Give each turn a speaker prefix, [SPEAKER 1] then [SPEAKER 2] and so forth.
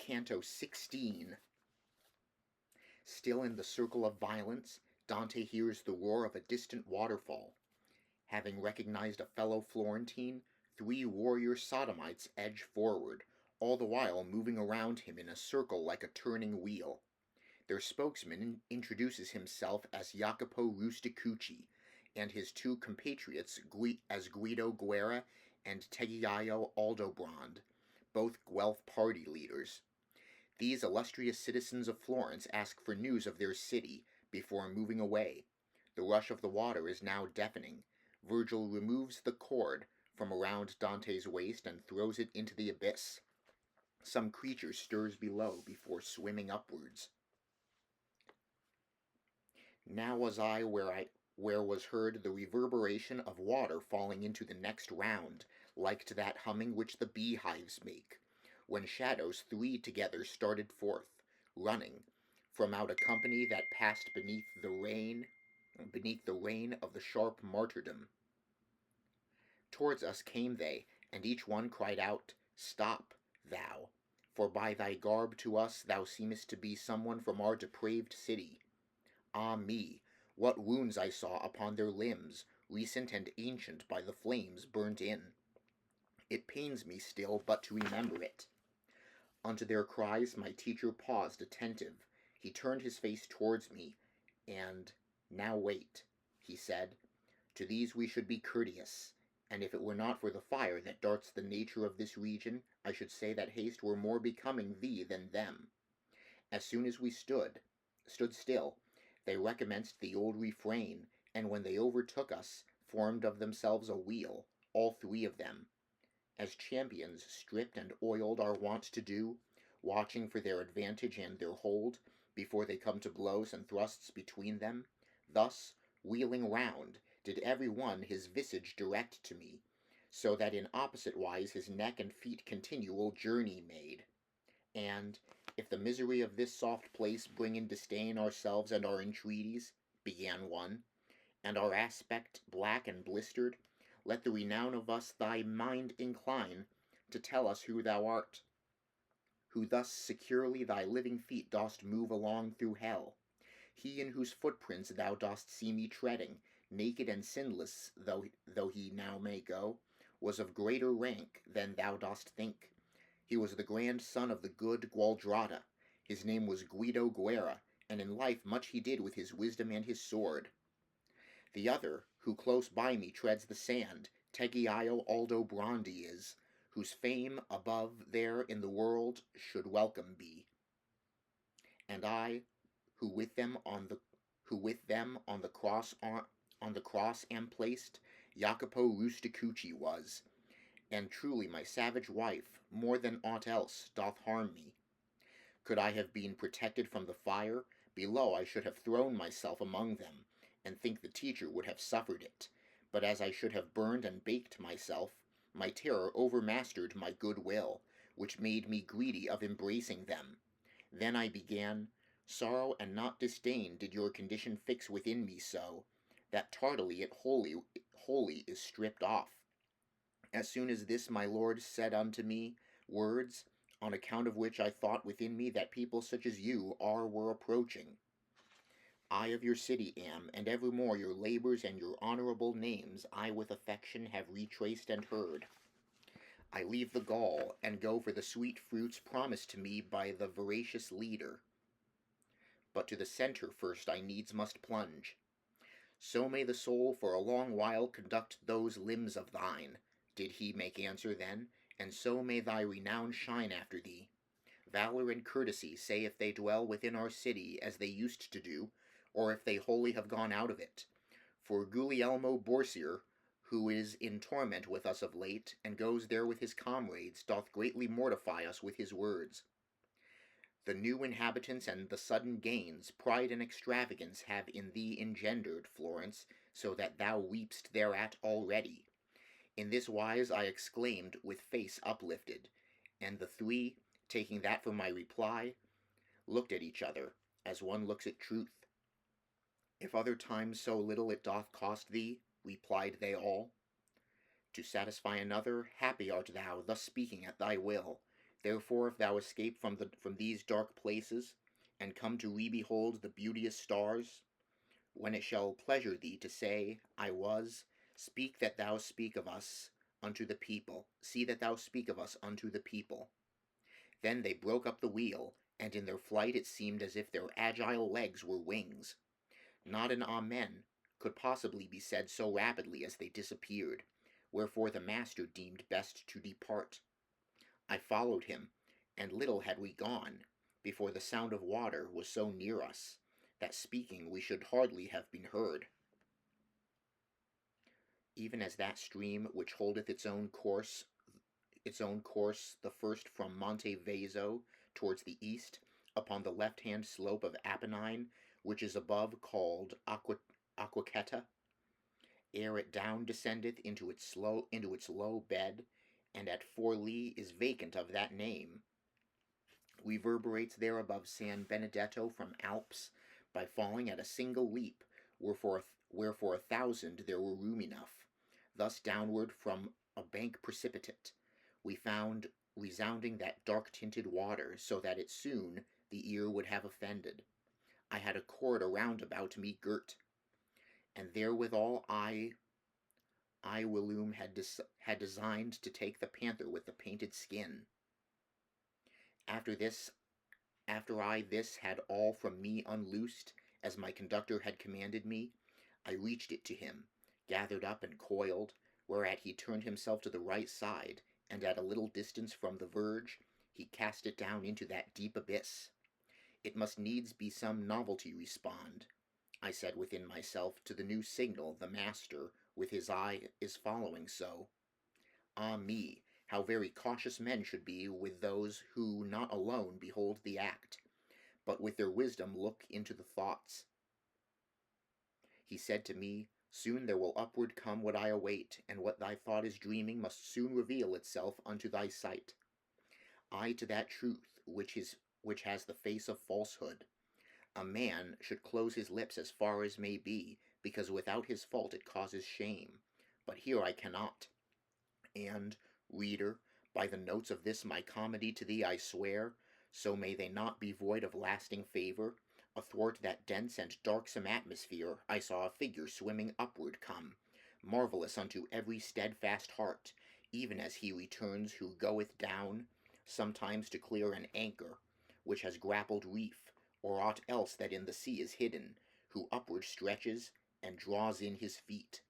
[SPEAKER 1] Canto 16. Still in the circle of violence, Dante hears the roar of a distant waterfall. Having recognized a fellow Florentine, 3 warrior sodomites edge forward, all the while moving around him in a circle like a turning wheel. Their spokesman introduces himself as Jacopo Rusticucci, and his 2 compatriots as Guido Guerra and Tegiaio Aldobrand, both Guelph party leaders. These illustrious citizens of Florence ask for news of their city before moving away. The rush of the water is now deafening. Virgil removes the cord from around Dante's waist and throws it into the abyss. Some creature stirs below before swimming upwards. Now was I where was heard the reverberation of water falling into the next round, like to that humming which the beehives make, when shadows 3 together started forth, running, from out a company that passed beneath the rain of the sharp martyrdom. Towards us came they, and each one cried out, "Stop, thou, for by thy garb to us thou seemest to be someone from our depraved city." Ah me, what wounds I saw upon their limbs, recent and ancient by the flames burnt in. It pains me still but to remember it. Unto their cries my teacher paused attentive. He turned his face towards me, and, "Now wait," he said. "To these we should be courteous, and if it were not for the fire that darts the nature of this region, I should say that haste were more becoming thee than them." As soon as we stood still, they recommenced the old refrain, and when they overtook us, formed of themselves a wheel, all 3 of them, as champions stripped and oiled are wont to do, watching for their advantage and their hold, before they come to blows and thrusts between them. Thus, wheeling round, did every one his visage direct to me, so that in opposite wise his neck and feet continual journey made. And, if the misery of this soft place bring in disdain ourselves and our entreaties, began one, and our aspect black and blistered, let the renown of us thy mind incline, to tell us who thou art, who thus securely thy living feet dost move along through hell. He in whose footprints thou dost see me treading, naked and sinless though he now may go, was of greater rank than thou dost think. He was the grandson of the good Gualdrada. His name was Guido Guerra, and in life much he did with his wisdom and his sword. The other, who close by me treads the sand, Tegiaio Aldobrandi is, whose fame above there in the world should welcome be. And I, who with them on the cross am placed, Jacopo Rusticucci was, and truly my savage wife, more than aught else, doth harm me. Could I have been protected from the fire, below I should have thrown myself among them, and think the teacher would have suffered it. But as I should have burned and baked myself, my terror overmastered my good will, which made me greedy of embracing them. Then I began, "Sorrow and not disdain did your condition fix within me so, that tardily it wholly is stripped off. As soon as this my lord said unto me words, on account of which I thought within me that people such as you were approaching. I of your city am, and evermore your labors and your honorable names I with affection have retraced and heard. I leave the gall, and go for the sweet fruits promised to me by the voracious leader. But to the centre first I needs must plunge. So may the soul for a long while conduct those limbs of thine," did he make answer then, "and so may thy renown shine after thee. Valor and courtesy say if they dwell within our city as they used to do, or if they wholly have gone out of it. For Guglielmo Borsier, who is in torment with us of late, and goes there with his comrades, doth greatly mortify us with his words. The new inhabitants and the sudden gains, pride and extravagance have in thee engendered, Florence, so that thou weepst thereat already." In this wise I exclaimed with face uplifted, and the 3, taking that for my reply, looked at each other, as one looks at truth. "If other times so little it doth cost thee," replied they all, "to satisfy another, happy art thou, thus speaking at thy will. Therefore, if thou escape from these dark places, and come to re-behold the beauteous stars, when it shall pleasure thee to say, I was, speak that thou speak of us unto the people. See that thou speak of us unto the people. Then they broke up the wheel, and in their flight it seemed as if their agile legs were wings. Not an amen could possibly be said so rapidly as they disappeared, wherefore the master deemed best to depart. I followed him, and little had we gone before the sound of water was so near us that speaking we should hardly have been heard. Even as that stream which holdeth its own course, the first from Monte Veso towards the east, upon the left-hand slope of Apennine, which is above called Aquacetta, ere it down descendeth into its low bed, and at Forlì is vacant of that name, reverberates there above San Benedetto from Alps, by falling at a single leap, where for 1,000 there were room enough. Thus downward from a bank precipitate, we found resounding that dark-tinted water, so that it soon the ear would have offended. I had a cord around about me girt, and therewithal I whilom had designed to take the panther with the painted skin. After I this had all from me unloosed, as my conductor had commanded me, I reached it to him, gathered up and coiled, whereat he turned himself to the right side, and at a little distance from the verge, he cast it down into that deep abyss. It must needs be some novelty respond, I said within myself, to the new signal the master with his eye is following so. Ah me, how very cautious men should be with those who not alone behold the act, but with their wisdom look into the thoughts. He said to me, soon there will upward come what I await, and what thy thought is dreaming must soon reveal itself unto thy sight. I to that truth which has the face of falsehood. A man should close his lips as far as may be, because without his fault it causes shame. But here I cannot. And, reader, by the notes of this my comedy to thee I swear, so may they not be void of lasting favour, athwart that dense and darksome atmosphere I saw a figure swimming upward come, marvellous unto every steadfast heart, even as he returns who goeth down, sometimes to clear an anchor, which has grappled reef, or aught else that in the sea is hidden, who upward stretches, and draws in his feet,